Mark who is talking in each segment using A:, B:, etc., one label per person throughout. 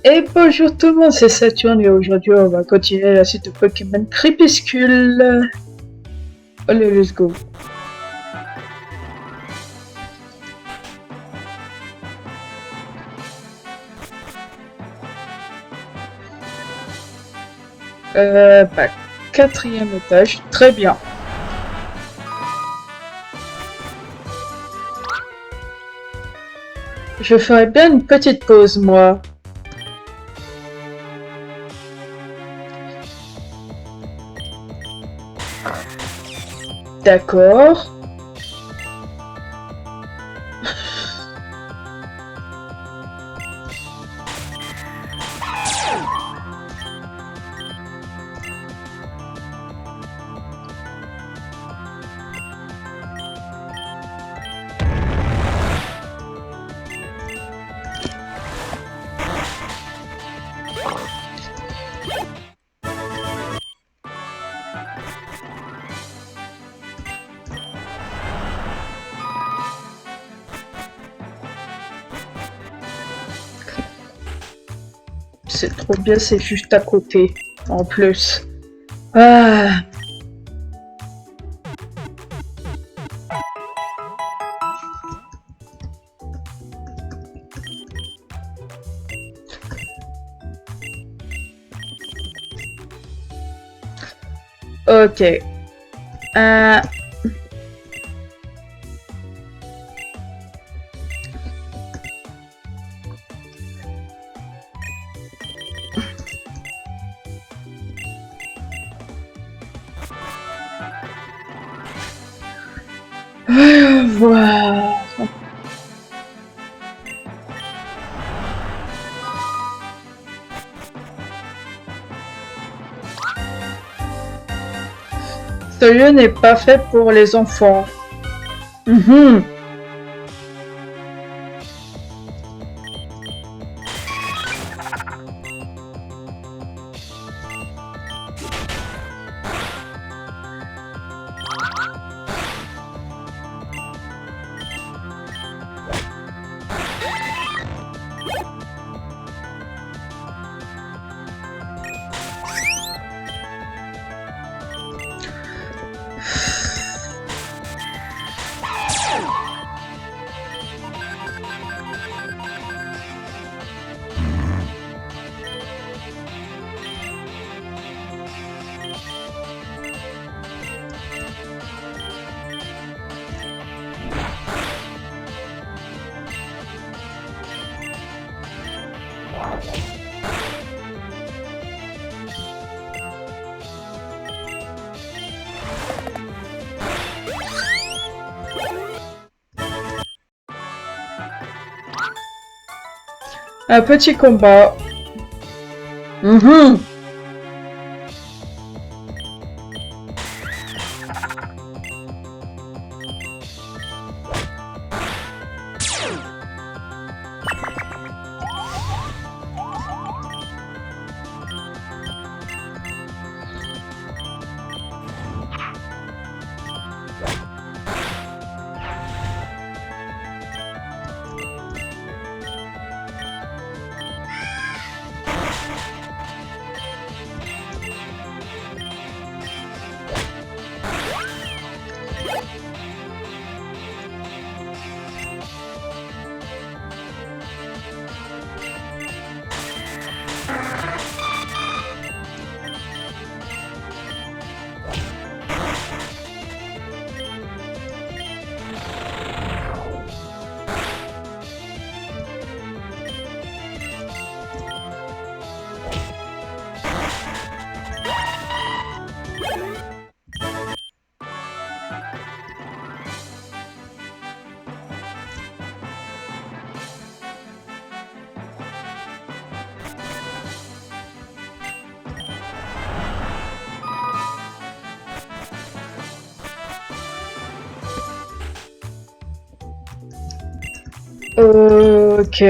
A: Et bonjour tout le monde, c'est Saturne et aujourd'hui on va continuer la suite de Pokémon Crépuscule. Allez, let's go. Bah, 4e étage, très bien. Je ferais bien une petite pause, moi. D'accord. C'est trop bien, c'est juste à côté, en plus. Ah. Ok. Voilà. Ce lieu n'est pas fait pour les enfants. Un petit combat. Ok.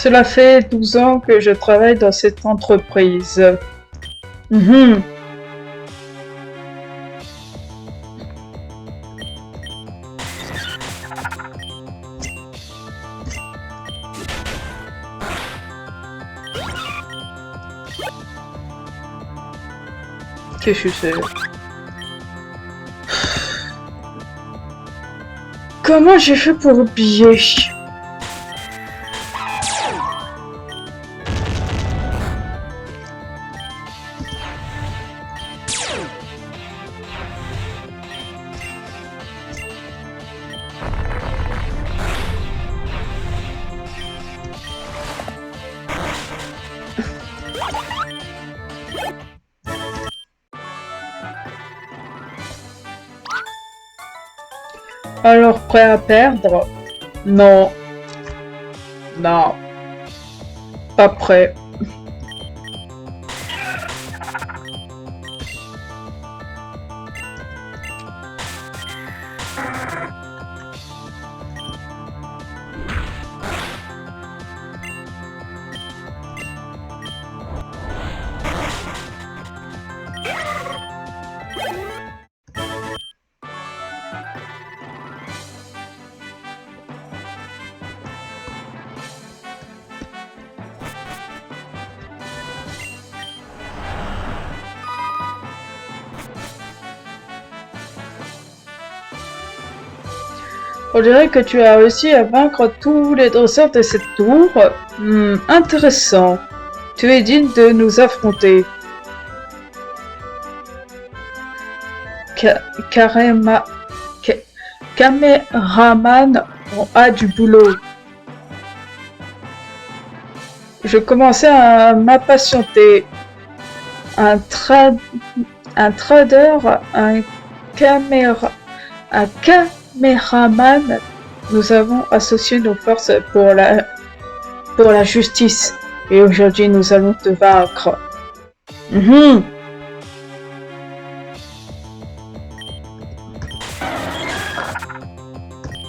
A: Cela fait 12 ans que je travaille dans cette entreprise. Mhm. Qu'est-ce que c'est? Comment j'ai fait pour oublier? Alors prêt à perdre? Non. Non. Pas prêt. On dirait que tu as réussi à vaincre tous les dresseurs de cette tour. Intéressant. Tu es digne de nous affronter. Carrément. Caméraman a du boulot. Je commençais à m'impatienter. Un trader, un caméraman. Nous avons associé nos forces pour la justice. Et aujourd'hui, nous allons te vaincre. Mhm.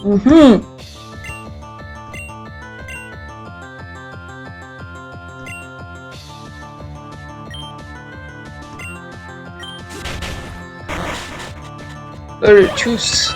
A: Mhm. Le tchuss.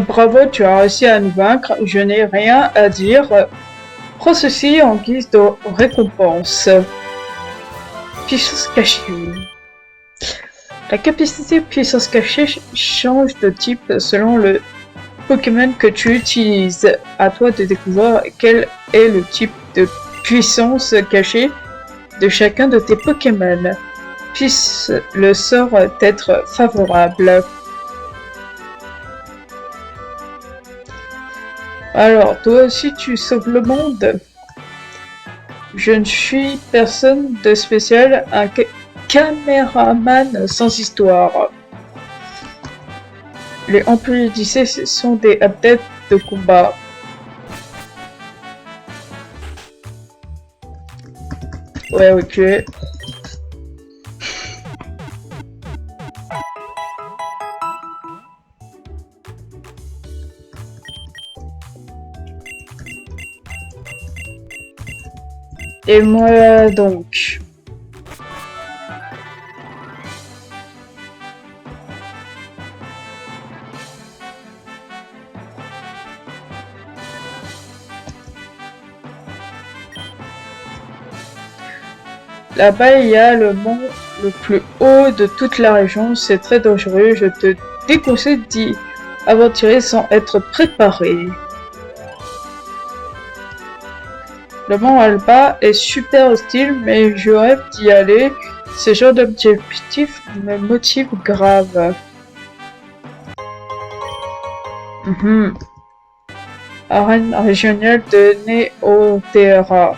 A: Bravo, tu as réussi à nous vaincre. Je n'ai rien à dire. Prends ceci en guise de récompense. Puissance cachée. La capacité puissance cachée change de type selon le Pokémon que tu utilises. À toi de découvrir quel est le type de puissance cachée de chacun de tes Pokémon. Puisse le sort être favorable. Alors, toi aussi tu sauves le monde. Je ne suis personne de spécial, un caméraman sans histoire. Les employés d'ici sont des adeptes de combat. Ouais, ok. Et moi donc. Là-bas, il y a le mont le plus haut de toute la région. C'est très dangereux. Je te déconseille d'y aventurer sans être préparé. Le mont Alba est super hostile, mais je rêve d'y aller. Ce genre d'objectif me motive grave. Arène régionale de Néoterra.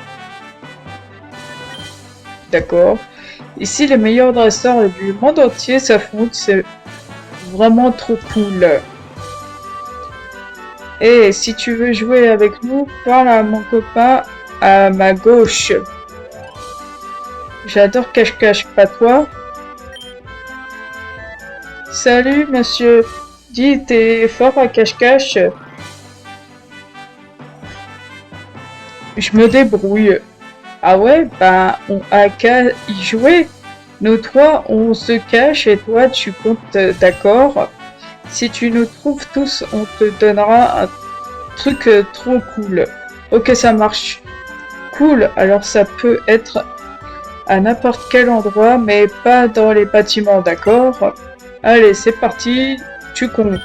A: D'accord. Ici, les meilleurs dresseurs du monde entier s'affrontent. C'est vraiment trop cool. Et si tu veux jouer avec nous, parle à mon copain à ma gauche. J'adore cache-cache, pas toi? Salut, monsieur. Dis, t'es fort à cache-cache? Je me débrouille. Ah ouais, bah, on a qu'à y jouer. Nous trois, on se cache et toi, tu comptes, d'accord? Si tu nous trouves tous, on te donnera un truc trop cool. Ok, ça marche. Cool, alors ça peut être à n'importe quel endroit, mais pas dans les bâtiments, d'accord? Allez, c'est parti, tu comptes.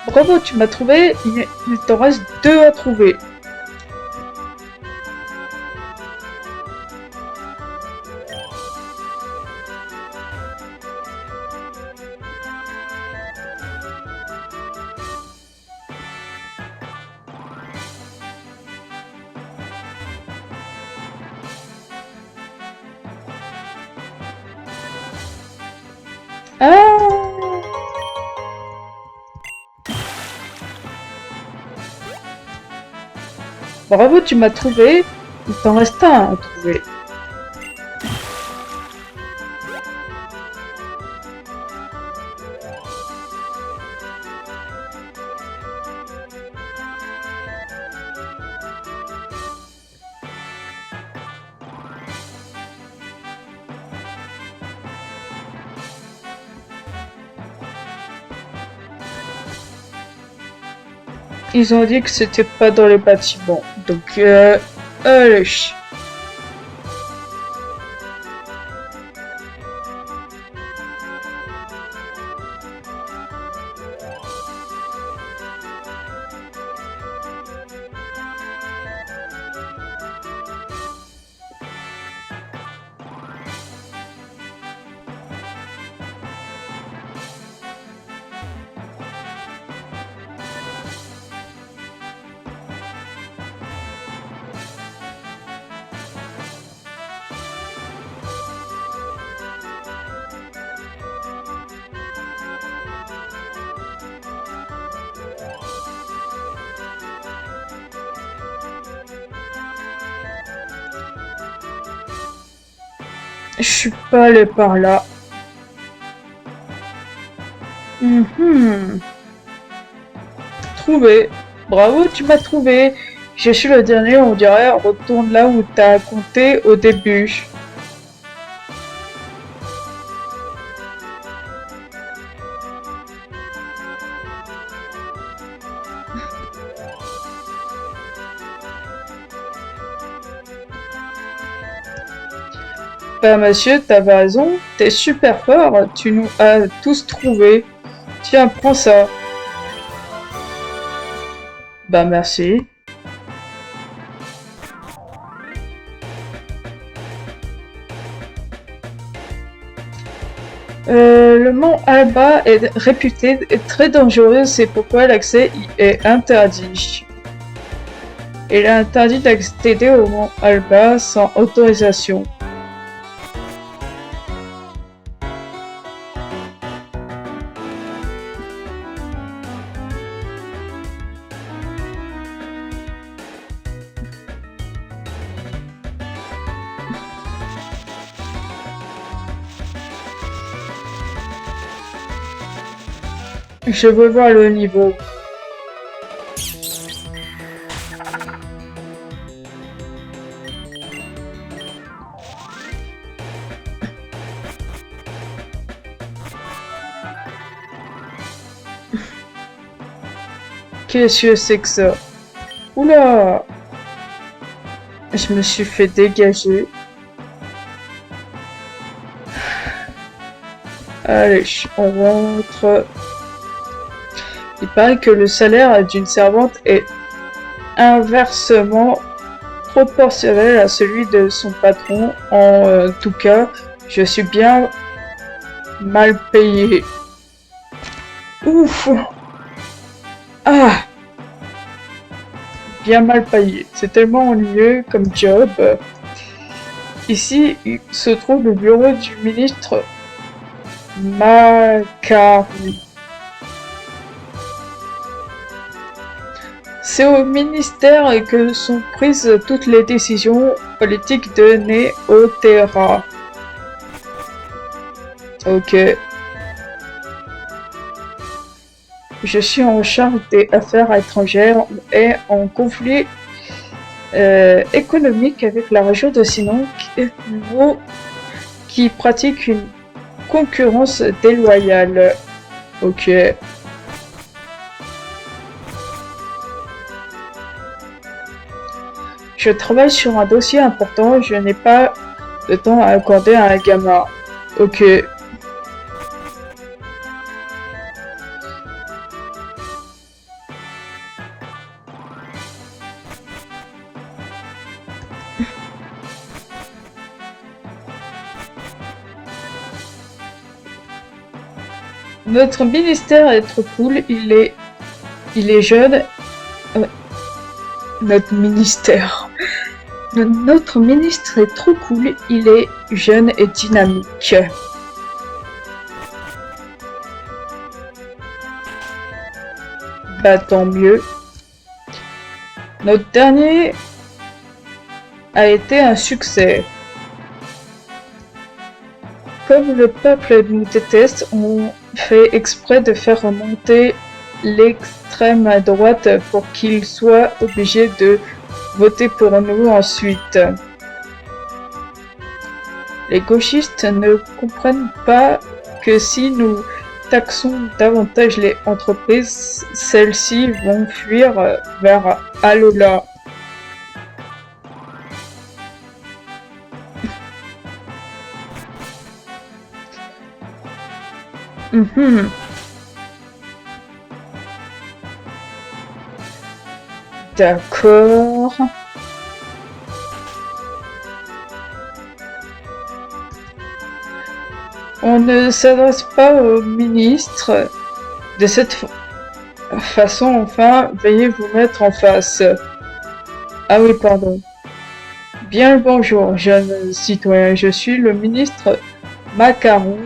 A: Bravo, tu m'as trouvé, il t'en reste 2 à trouver. Ah! Bravo, tu m'as trouvé, il t'en reste un à trouver. Ils ont dit que c'était pas dans les bâtiments, donc allez. Je suis pas allé par là. Trouvé. Bravo, tu m'as trouvé. Je suis le dernier, on dirait. Retourne là où t'as compté au début. Bah monsieur, t'avais raison. T'es super fort. Tu nous as tous trouvés. Tiens, prends ça. Bah merci. Le mont Alba est réputé très dangereux, c'est pourquoi l'accès y est interdit. Il est interdit d'accéder au mont Alba sans autorisation. Je veux voir le niveau. Qu'est-ce que c'est que ça? Oula! Je me suis fait dégager. Allez, on rentre. Il paraît que le salaire d'une servante est inversement proportionnel à celui de son patron. En tout cas, je suis bien mal payé. Ouf! Ah! Bien mal payé. C'est tellement ennuyeux comme job. Ici il se trouve le bureau du ministre Macari. C'est au ministère que sont prises toutes les décisions politiques de Néoterra. Ok. Je suis en charge des affaires étrangères et en conflit économique avec la région de Sinon qui pratique une concurrence déloyale. Ok. Je travaille sur un dossier important, je n'ai pas de temps à accorder à un gamin. Ok. Notre ministère est trop cool, il est jeune. Notre ministère. Notre ministre est trop cool, il est jeune et dynamique. Bah tant mieux. Notre dernier a été un succès. Comme le peuple nous déteste, on fait exprès de faire remonter l'extrême droite pour qu'il soit obligé de voter pour nous ensuite. Les gauchistes ne comprennent pas que si nous taxons davantage les entreprises, celles-ci vont fuir vers Alola. D'accord. On ne s'adresse pas au ministre de cette façon, enfin, veuillez vous mettre en face. Ah oui, pardon. Bien le bonjour, jeune citoyen, je suis le ministre Macaron.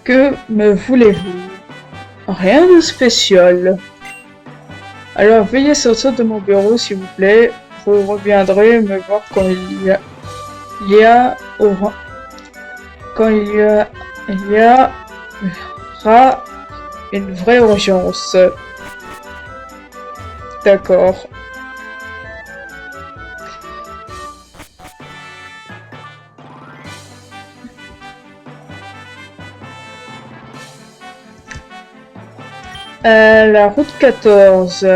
A: Que me voulez-vous? Rien de spécial. Alors veuillez sortir de mon bureau s'il vous plaît. Vous reviendrez me voir quand il y aura une vraie urgence. D'accord. La route 14.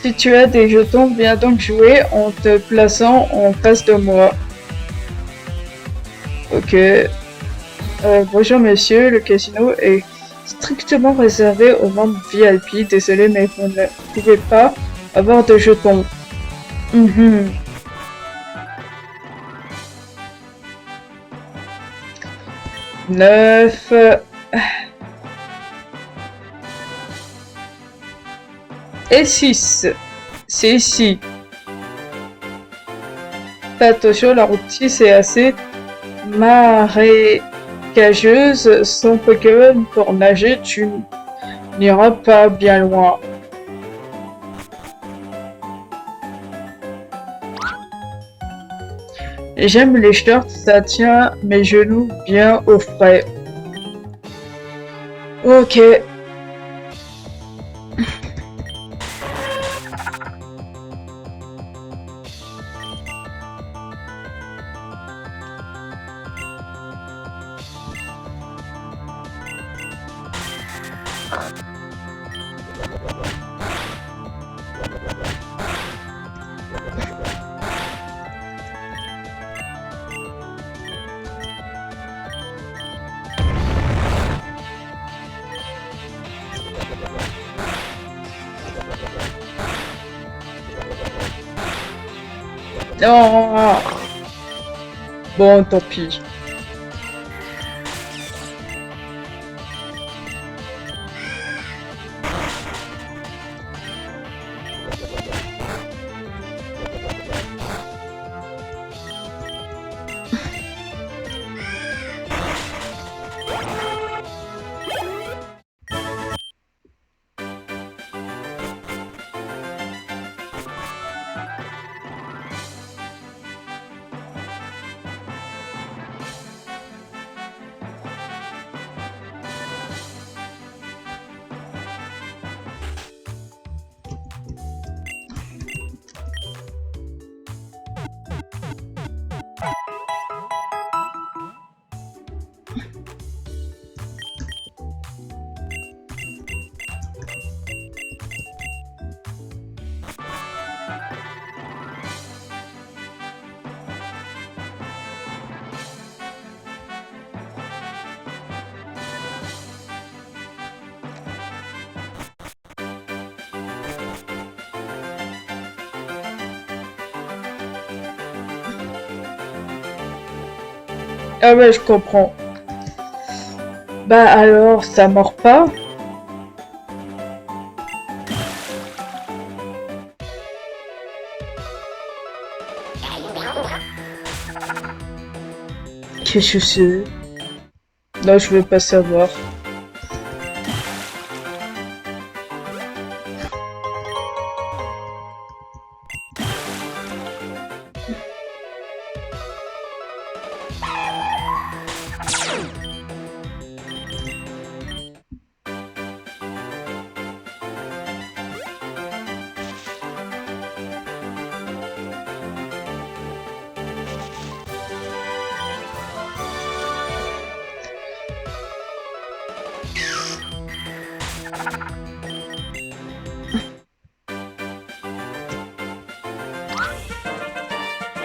A: Si tu as des jetons, viens donc jouer en te plaçant en face de moi. Ok. Bonjour monsieur, le casino est strictement réservé aux membres VIP. Désolé, mais vous ne pouvez pas avoir de jetons. 9. Et 6. C'est ici. Fais attention, la route ici est assez marécageuse. Sans Pokémon pour nager, tu n'iras pas bien loin. J'aime les shorts, ça tient mes genoux bien au frais. Ok. Oh. Bon, tant pis. Ah ouais, je comprends. Bah alors, ça mord pas? Qu'est-ce que c'est? Non, je veux pas savoir.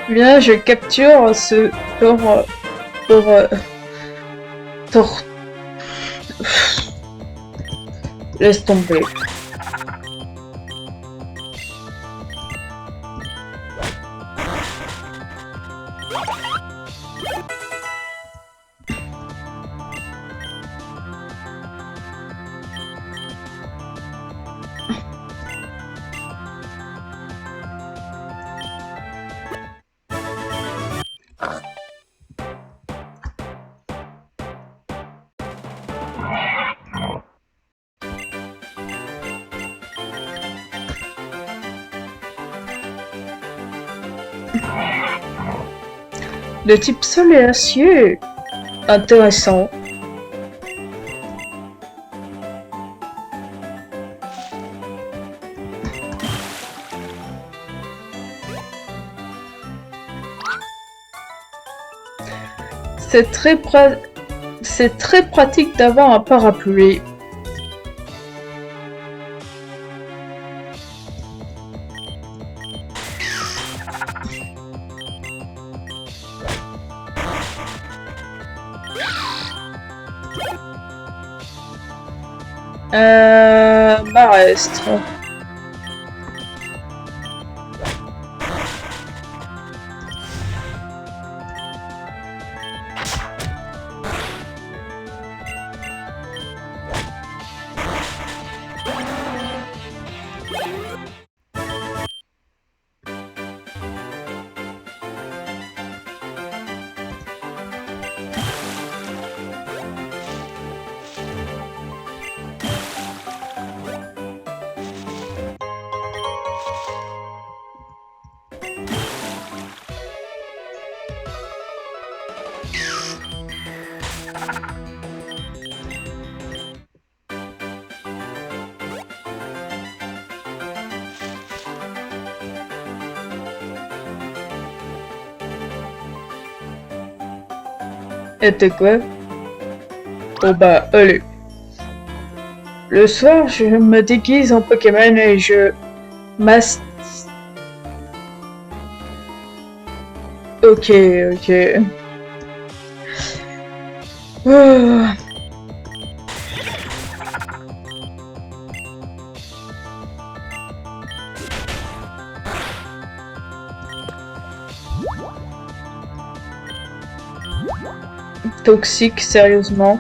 A: Bien, je capture ce tor... Laisse tomber. Le type sol et acier. Intéressant. C'est très pratique d'avoir un parapluie. Marestre. était quoi? Oh bah, allez. Le soir, je me déguise en Pokémon et je mas... Ok, ok. Ah. Toxique, sérieusement.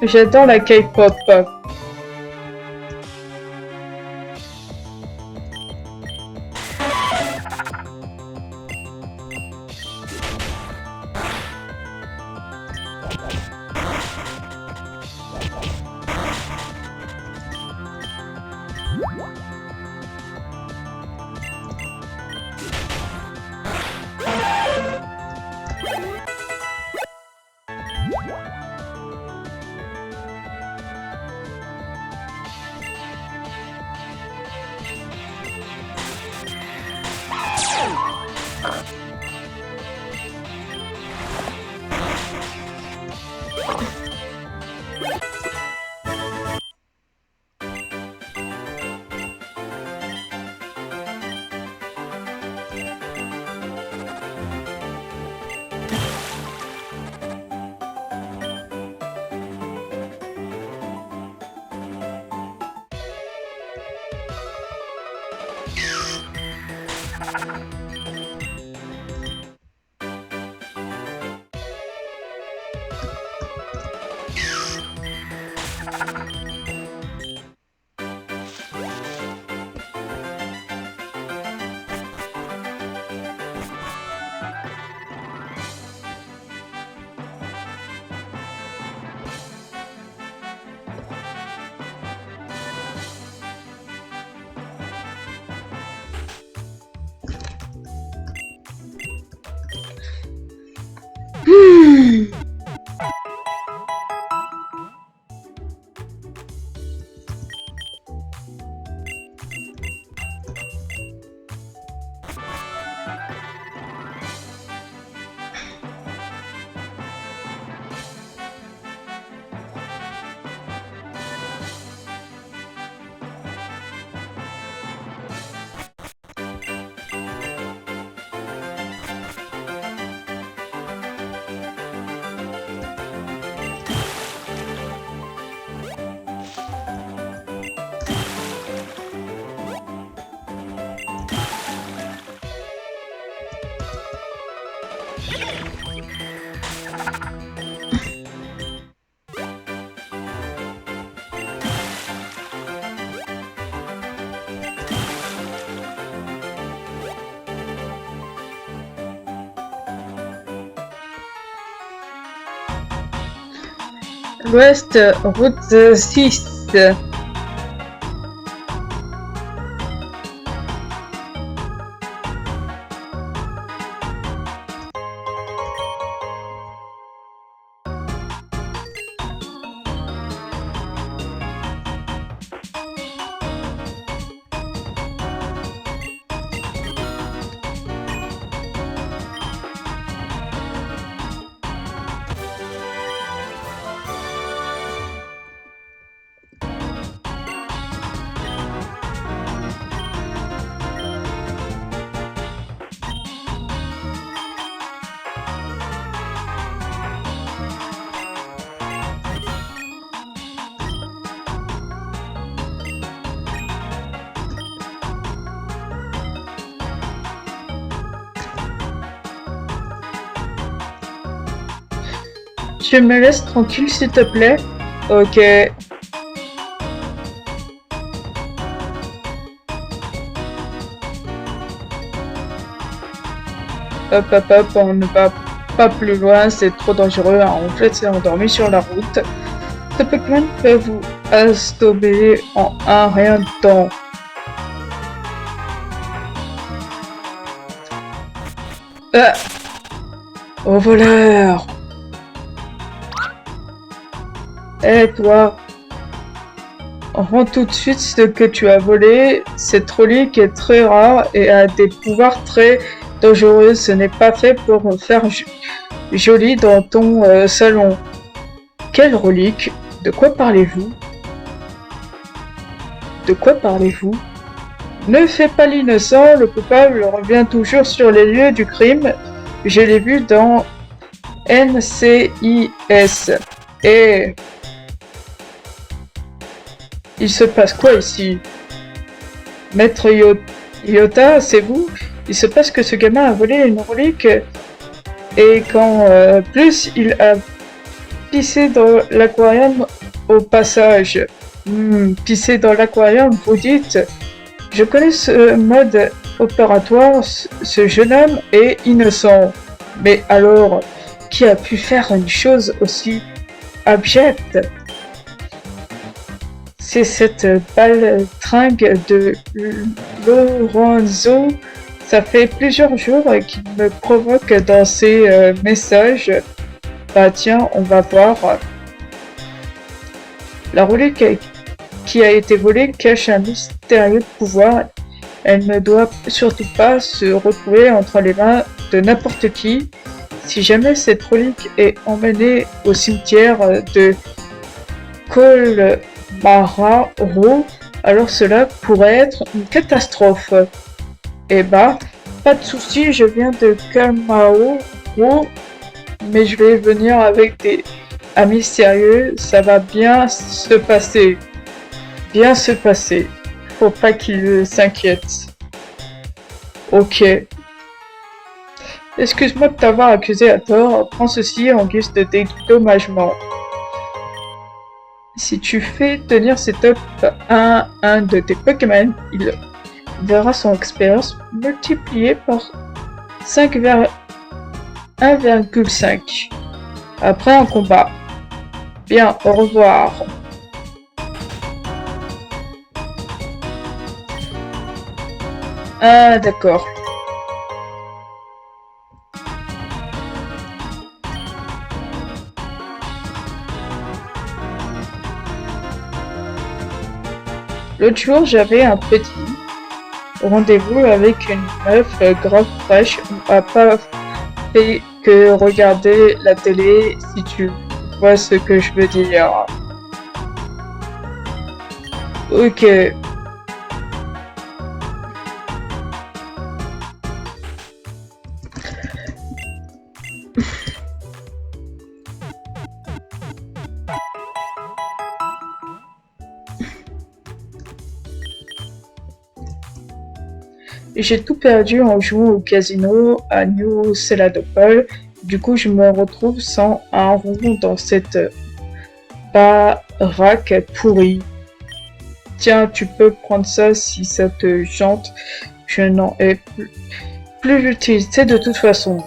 A: J'adore la K-pop. L'Ouest, route 6. Tu me laisses tranquille, s'il te plaît? Ok. Hop, hop, hop, on ne va pas plus loin, c'est trop dangereux. En fait, c'est endormi sur la route. Ce Pokémon peut vous assommer en un rien de temps. Ah! Oh voleur! Eh toi! Rends tout de suite ce que tu as volé. Cette relique est très rare et a des pouvoirs très dangereux. Ce n'est pas fait pour faire joli dans ton salon. Quelle relique? De quoi parlez-vous? De quoi parlez-vous? Ne fais pas l'innocent, le coupable revient toujours sur les lieux du crime. Je l'ai vu dans NCIS. Et... il se passe quoi ici? Maître Iota, c'est vous? Il se passe que ce gamin a volé une relique et qu'en plus il a pissé dans l'aquarium au passage. Pisser dans l'aquarium, vous dites? Je connais ce mode opératoire, ce jeune homme est innocent. Mais alors, qui a pu faire une chose aussi abjecte? C'est cette baltringue de Lorenzo. Ça fait plusieurs jours qu'il me provoque dans ses messages. Bah tiens, on va voir. La relique qui a été volée cache un mystérieux pouvoir. Elle ne doit surtout pas se retrouver entre les mains de n'importe qui. Si jamais cette relique est emmenée au cimetière de Colmararo, alors cela pourrait être une catastrophe. Eh bah, pas de souci, je viens de Colmararo, mais je vais venir avec des amis sérieux, ça va bien se passer. Bien se passer. Faut pas qu'il s'inquiète. Ok. Excuse-moi de t'avoir accusé à tort, prends ceci en guise de dédommagement. Si tu fais tenir cet up à un de tes Pokémon, il verra son expérience multipliée par 5 vers 1,5 après un combat. Bien, au revoir. Ah, d'accord. L'autre jour, j'avais un petit rendez-vous avec une meuf grave fraîche. On n'a pas fait que regarder la télé, si tu vois ce que je veux dire. Ok. J'ai tout perdu en jouant au casino à New Celadopol. Du coup, je me retrouve sans un rond dans cette baraque pourrie. Tiens, tu peux prendre ça si ça te chante. Je n'en ai plus l'utilité de toute façon.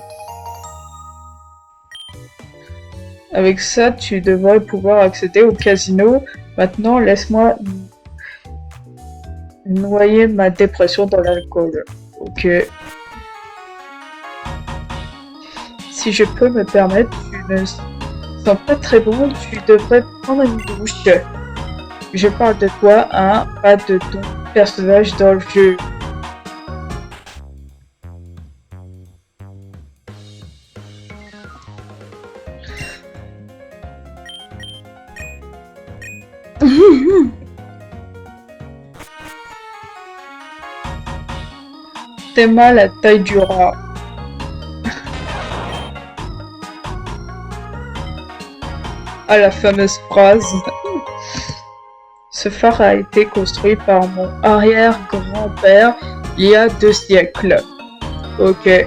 A: Avec ça, tu devrais pouvoir accéder au casino. Maintenant, laisse-moi noyer ma dépression dans l'alcool. Ok. Si je peux me permettre, tu ne sens pas très bon, tu devrais prendre une douche. Je parle de toi, hein, pas de ton personnage dans le jeu. T'es mal la taille du rat. À la fameuse phrase. Ce phare a été construit par mon arrière-grand-père il y a 2 siècles. Ok.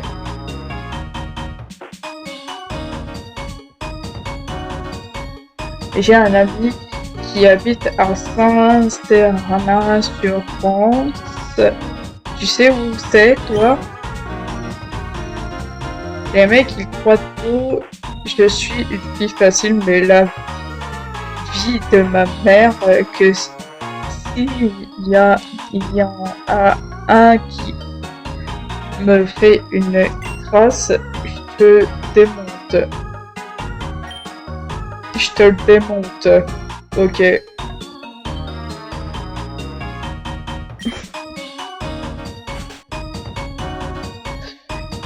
A: J'ai un ami qui habite à Saint-Sternin-sur-Rance. Tu sais où c'est, toi? Les mecs, ils croient trop. Je suis une fille facile, mais la vie de ma mère, que s'il y a un qui me fait une trace, je te démonte. Je te le démonte. Ok.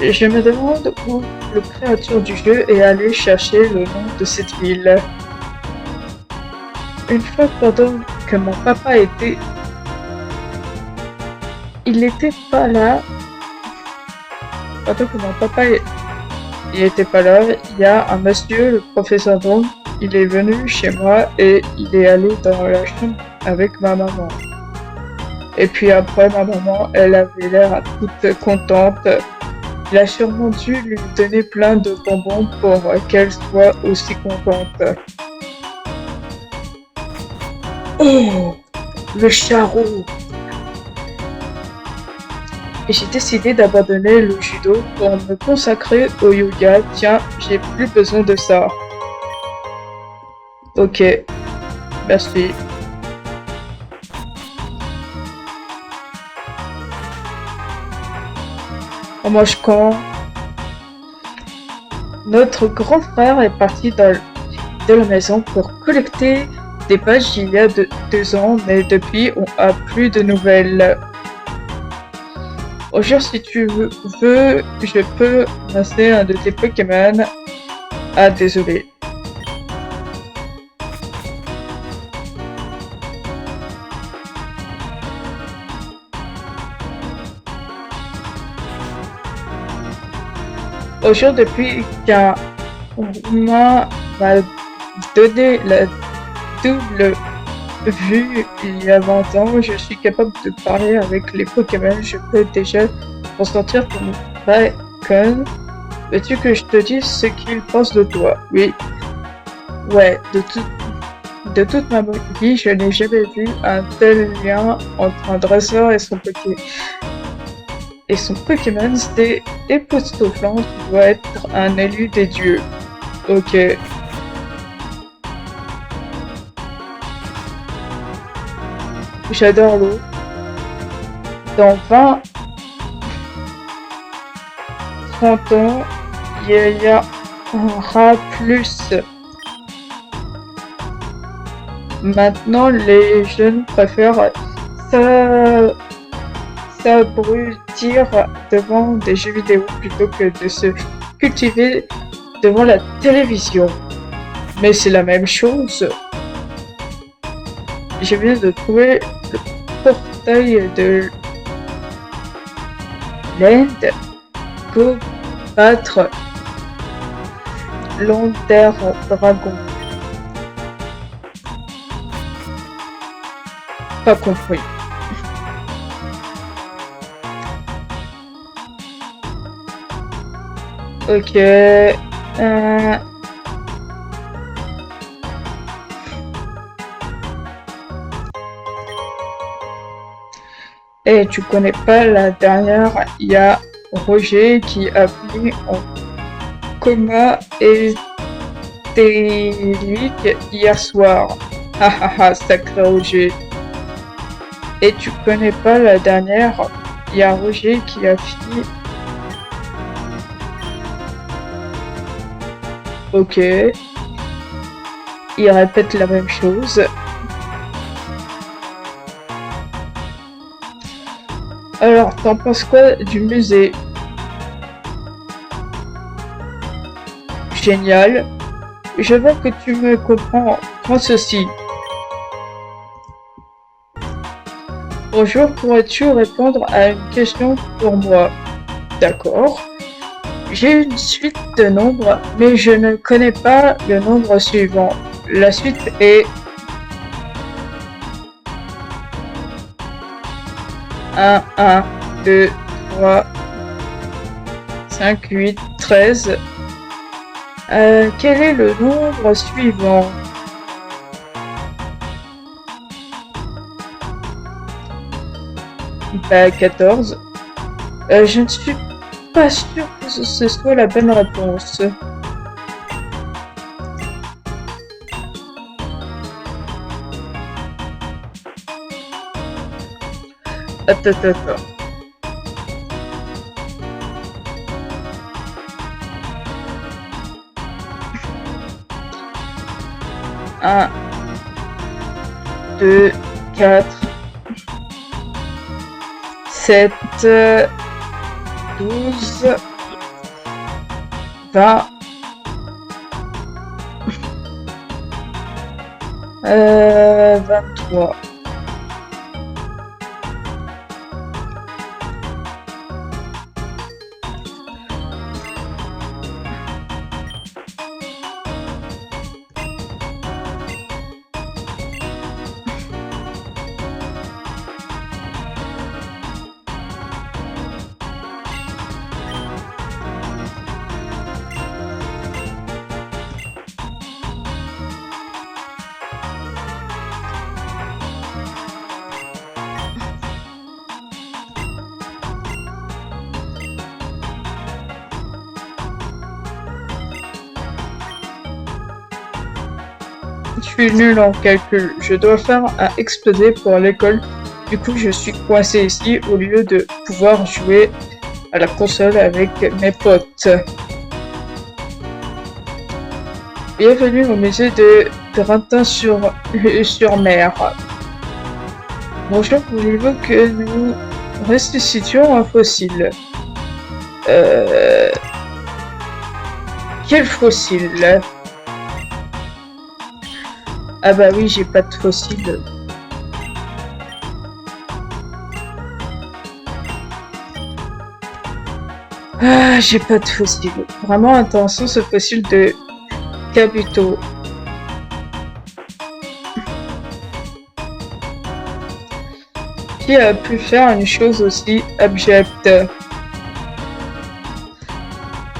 A: Je me demande où le créateur du jeu est allé chercher le nom de cette ville. Une fois pendant que mon papa était... Il était pas là. Pendant que mon papa il était pas là, il y a un monsieur, le professeur Brown, il est venu chez moi et il est allé dans la chambre avec ma maman. Et puis après, ma maman, elle avait l'air toute contente. Il a sûrement dû lui donner plein de bonbons pour qu'elle soit aussi contente. Oh, le charreau! J'ai décidé d'abandonner le judo pour me consacrer au yoga. Tiens, j'ai plus besoin de ça. Ok, merci. On mange quand? Notre grand frère est parti de la maison pour collecter des badges il y a 2 ans, mais depuis on a plus de nouvelles. Bonjour, si tu veux, je peux lancer un de tes Pokémon. Ah, désolé. Bonjour, depuis qu'un humain m'a donné la double vue il y a 20 ans, je suis capable de parler avec les Pokémon. Je peux déjà ressentir ton Rayquaza. Veux-tu que je te dise ce qu'il pense de toi? Oui. Ouais, de toute ma vie, je n'ai jamais vu un tel lien entre un dresseur et son Pokémon. C'est époustouflant. Tu dois être un élu des dieux. Ok. J'adore l'eau. Dans 30 ans, il y aura plus. Maintenant, les jeunes préfèrent s'abrutir devant des jeux vidéo plutôt que de se cultiver devant la télévision. Mais c'est la même chose. Je viens de trouver le portail de l'End. Go battre l'Ender Dragon. Pas compris. Ok. Et tu connais pas la dernière, il y a Roger qui a mis en coma éthylique hier soir. Hahaha, sacré Roger. Et tu connais pas la dernière, il y a Roger qui a fini. Ok. Il répète la même chose. Alors, t'en penses quoi du musée? Génial. Je vois que tu me comprends. Prends ceci. Bonjour, pourrais-tu répondre à une question pour moi? D'accord. J'ai une suite de nombres, mais je ne connais pas le nombre suivant. La suite est 1, 1, 2, 3, 5, 8, 13. Quel est le nombre suivant? Bah 14. Je ne suis pas sûre que ce soit la bonne réponse. Attends. 1, 2, 4, 7, 12, 20, 23. Je suis nul en calcul. Je dois faire un exposé pour l'école. Du coup, je suis coincé ici au lieu de pouvoir jouer à la console avec mes potes. Bienvenue au musée de Grattan-sur-Mer. Bonjour, voulez-vous que nous ressuscitions un fossile? Quel fossile? Ah bah oui, j'ai pas de fossile. Ah, j'ai pas de fossile. Vraiment intéressant ce fossile de Kabuto. Qui a pu faire une chose aussi abjecte?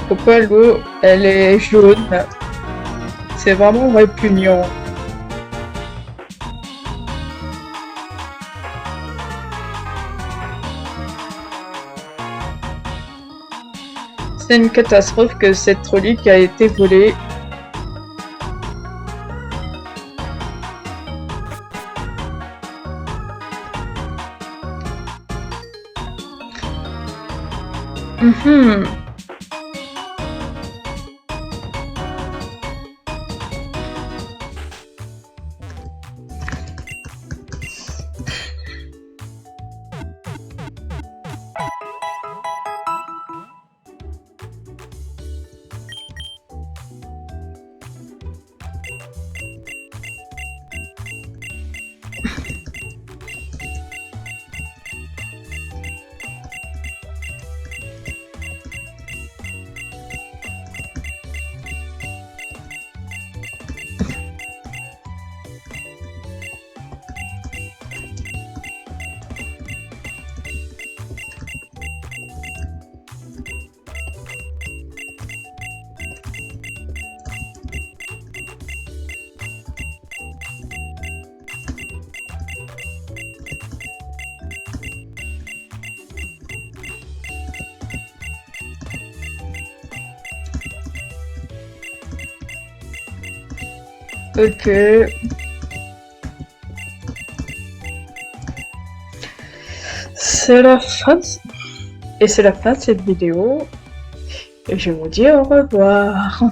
A: Pourquoi l'eau, elle est jaune? C'est vraiment répugnant. C'est une catastrophe que cette relique a été volée. Ok. C'est la fin. Et c'est la fin de cette vidéo. Et je vous dis au revoir.